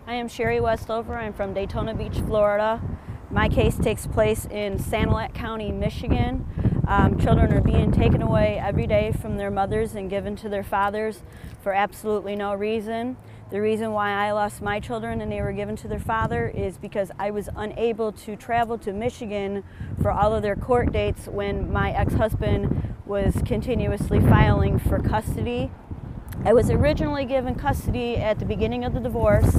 I am Sheri Westover. I'm from Daytona Beach, Florida. My case takes place in Sanilac County, Michigan. Children are being taken away every day from their mothers and given to their fathers for absolutely no reason. The reason why I lost my children and they were given to their father is because I was unable to travel to Michigan for all of their court dates when my ex-husband was continuously filing for custody. I was originally given custody at the beginning of the divorce.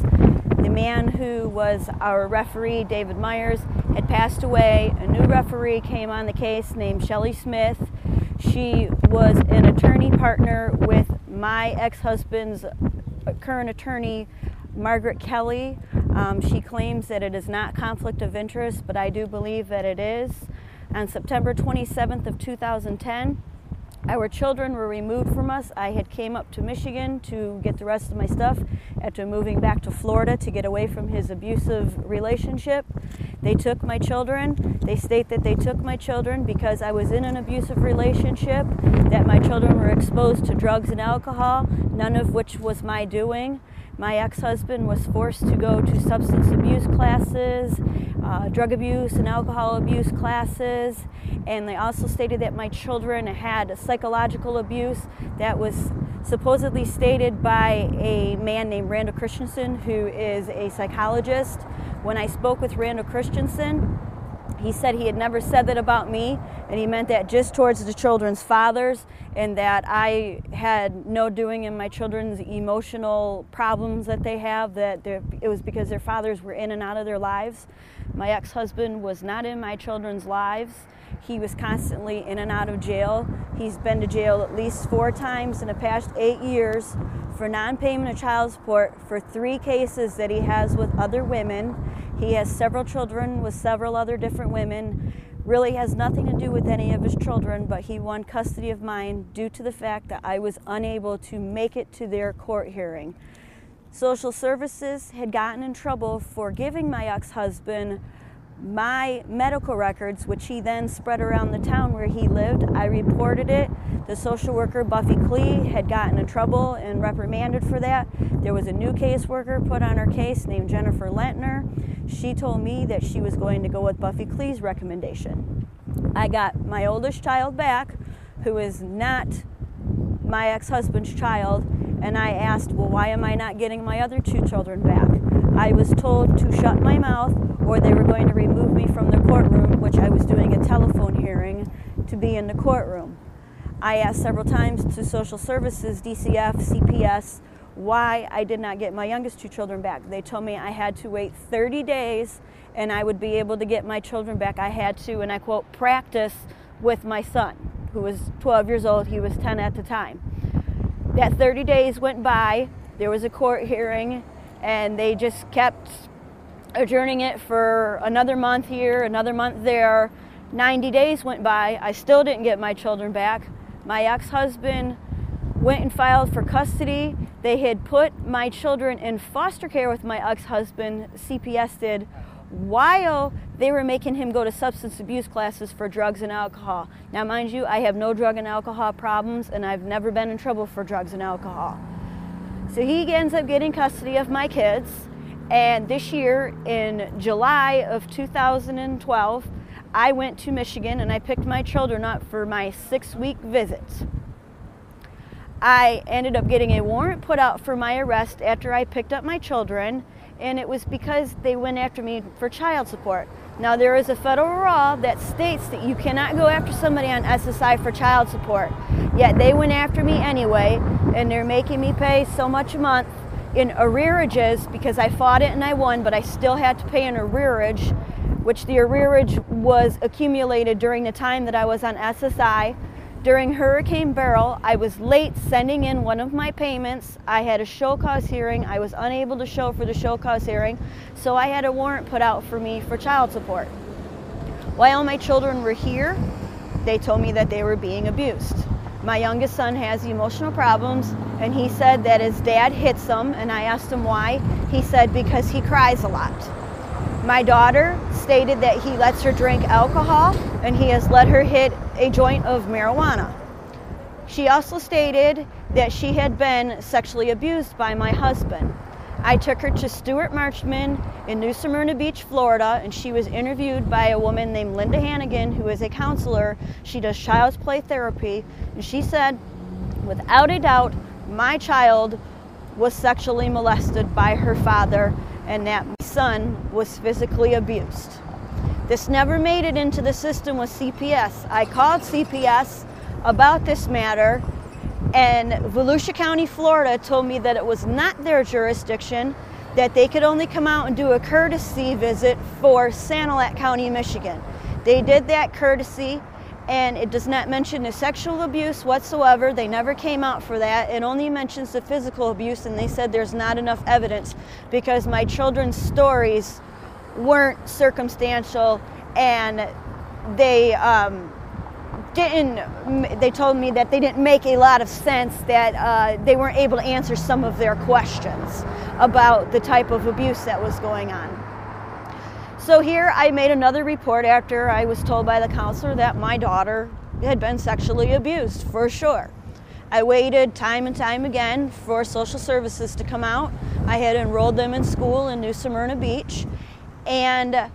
The man who was our referee, David Myers, had passed away. A new referee came on the case named Shelley Smith. She was an attorney partner with my ex-husband's current attorney, Margaret Kelly. She claims that it is not conflict of interest, but I do believe that it is. On September 27th of 2010, our children were removed from us. I had came up to Michigan to get the rest of my stuff after moving back to Florida to get away from his abusive relationship. They took my children. They state that they took my children because I was in an abusive relationship, that my children were exposed to drugs and alcohol, none of which was my doing. My ex-husband was forced to go to substance abuse classes, drug abuse and alcohol abuse classes, and they also stated that my children had psychological abuse that was supposedly stated by a man named Randall Christensen, who is a psychologist. When I spoke with Randall Christensen, he said he had never said that about me, and he meant that just towards the children's fathers, and that I had no doing in my children's emotional problems that they have, that it was because their fathers were in and out of their lives. My ex-husband was not in my children's lives. He was constantly in and out of jail. He's been to jail at least 4 times in the past 8 years for non-payment of child support for 3 cases that he has with other women. He has several children with several other different women. Really has nothing to do with any of his children, but he won custody of mine due to the fact that I was unable to make it to their court hearing. Social Services had gotten in trouble for giving my ex-husband my medical records, which he then spread around the town where he lived. I reported it. The social worker, Buffy Klee, had gotten in trouble and reprimanded for that. There was a new caseworker put on her case named Jennifer Lentner. She told me that she was going to go with Buffy Klee's recommendation. I got my oldest child back, who is not my ex-husband's child, and I asked, well, why am I not getting my other 2 children back? I was told to shut my mouth or they were going to remove me from the courtroom, which I was doing a telephone hearing to be in the courtroom. I asked several times to Social Services, DCF, CPS, why I did not get my youngest 2 children back. They told me I had to wait 30 days and I would be able to get my children back. I had to, and I quote, practice with my son, who was 12 years old. He was 10 at the time. That 30 days went by. There was a court hearing, and they just kept adjourning it for another month here, another month there. 90 days went by. I still didn't get my children back. My ex-husband went and filed for custody. They had put my children in foster care with my ex-husband, CPS did, while they were making him go to substance abuse classes for drugs and alcohol. Now, mind you, I have no drug and alcohol problems, and I've never been in trouble for drugs and alcohol. So he ends up getting custody of my kids, and this year, in July of 2012, I went to Michigan and I picked my children up for my 6-week visit. I ended up getting a warrant put out for my arrest after I picked up my children, and it was because they went after me for child support. Now, there is a federal law that states that you cannot go after somebody on SSI for child support, yet they went after me anyway, and they're making me pay so much a month in arrearages because I fought it and I won, but I still had to pay an arrearage, which the arrearage was accumulated during the time that I was on SSI. During Hurricane Beryl, I was late sending in one of my payments. I had a show cause hearing. I was unable to show for the show cause hearing, so I had a warrant put out for me for child support. While my children were here, they told me that they were being abused. My youngest son has emotional problems, and he said that his dad hits him, and I asked him why. He said because he cries a lot. My daughter stated that he lets her drink alcohol, and he has let her hit a joint of marijuana. She also stated that she had been sexually abused by my husband. I took her to Stuart Marchman in New Smyrna Beach, Florida, and she was interviewed by a woman named Linda Hannigan, who is a counselor. She does child's play therapy, and she said, without a doubt, my child was sexually molested by her father and that my son was physically abused. This never made it into the system with CPS. I called CPS about this matter, and Volusia County, Florida told me that it was not their jurisdiction, that they could only come out and do a courtesy visit for Sanilac County, Michigan. They did that courtesy, and it does not mention the sexual abuse whatsoever. They never came out for that. It only mentions the physical abuse, and they said there's not enough evidence because my children's stories weren't circumstantial, and they told me that they didn't make a lot of sense, that they weren't able to answer some of their questions about the type of abuse that was going on. So here I made another report after I was told by the counselor that my daughter had been sexually abused, for sure. I waited time and time again for social services to come out. I had enrolled them in school in New Smyrna Beach, and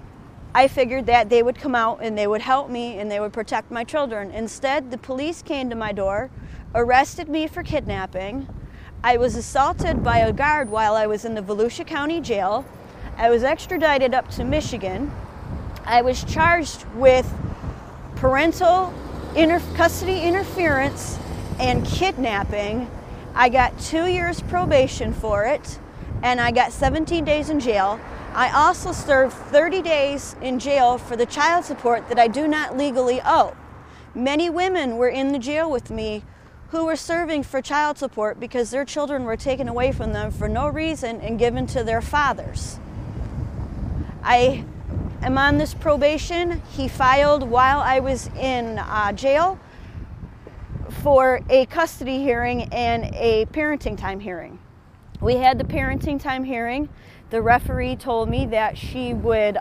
I figured that they would come out and they would help me and they would protect my children. Instead, the police came to my door, arrested me for kidnapping. I was assaulted by a guard while I was in the Volusia County Jail. I was extradited up to Michigan. I was charged with parental custody interference and kidnapping. I got 2 years probation for it, and I got 17 days in jail. I also served 30 days in jail for the child support that I do not legally owe. Many women were in the jail with me who were serving for child support because their children were taken away from them for no reason and given to their fathers. I am on this probation. He filed while I was in jail for a custody hearing and a parenting time hearing. We had the parenting time hearing. The referee told me that she would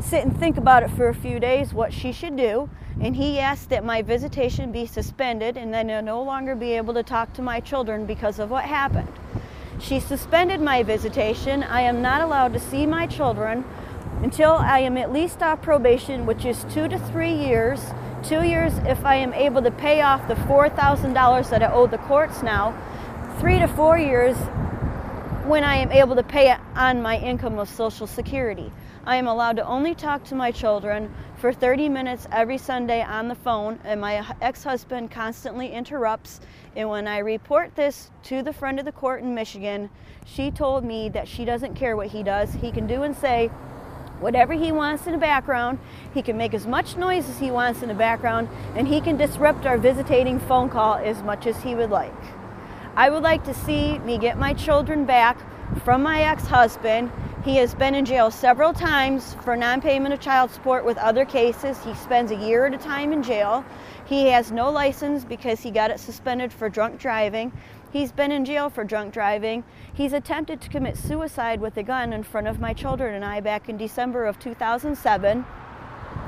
sit and think about it for a few days, what she should do, and he asked that my visitation be suspended and then I'll no longer be able to talk to my children because of what happened. She suspended my visitation. I am not allowed to see my children until I am at least off probation, which is 2 to 3 years. 2 years if I am able to pay off the $4,000 that I owe the courts now. 3 to 4 years when I am able to pay it on my income of Social Security. I am allowed to only talk to my children for 30 minutes every Sunday on the phone, and my ex-husband constantly interrupts. And when I report this to the friend of the court in Michigan, she told me that she doesn't care what he does. He can do and say whatever he wants in the background. He can make as much noise as he wants in the background, and he can disrupt our visitating phone call as much as he would like. I would like to see me get my children back from my ex-husband. He has been in jail several times for non-payment of child support with other cases. He spends a year at a time in jail. He has no license because he got it suspended for drunk driving. He's been in jail for drunk driving. He's attempted to commit suicide with a gun in front of my children and I back in December of 2007.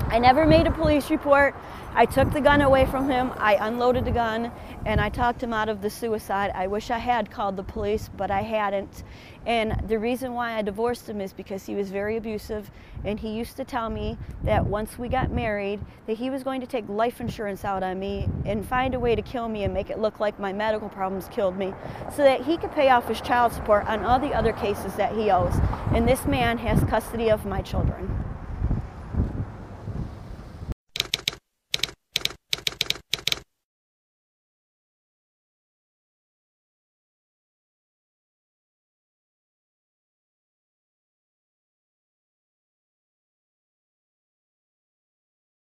I never made a police report. I took the gun away from him. I unloaded the gun and I talked him out of the suicide. I wish I had called the police, but I hadn't. And the reason why I divorced him is because he was very abusive, and he used to tell me that once we got married that he was going to take life insurance out on me and find a way to kill me and make it look like my medical problems killed me so that he could pay off his child support on all the other cases that he owes. And this man has custody of my children.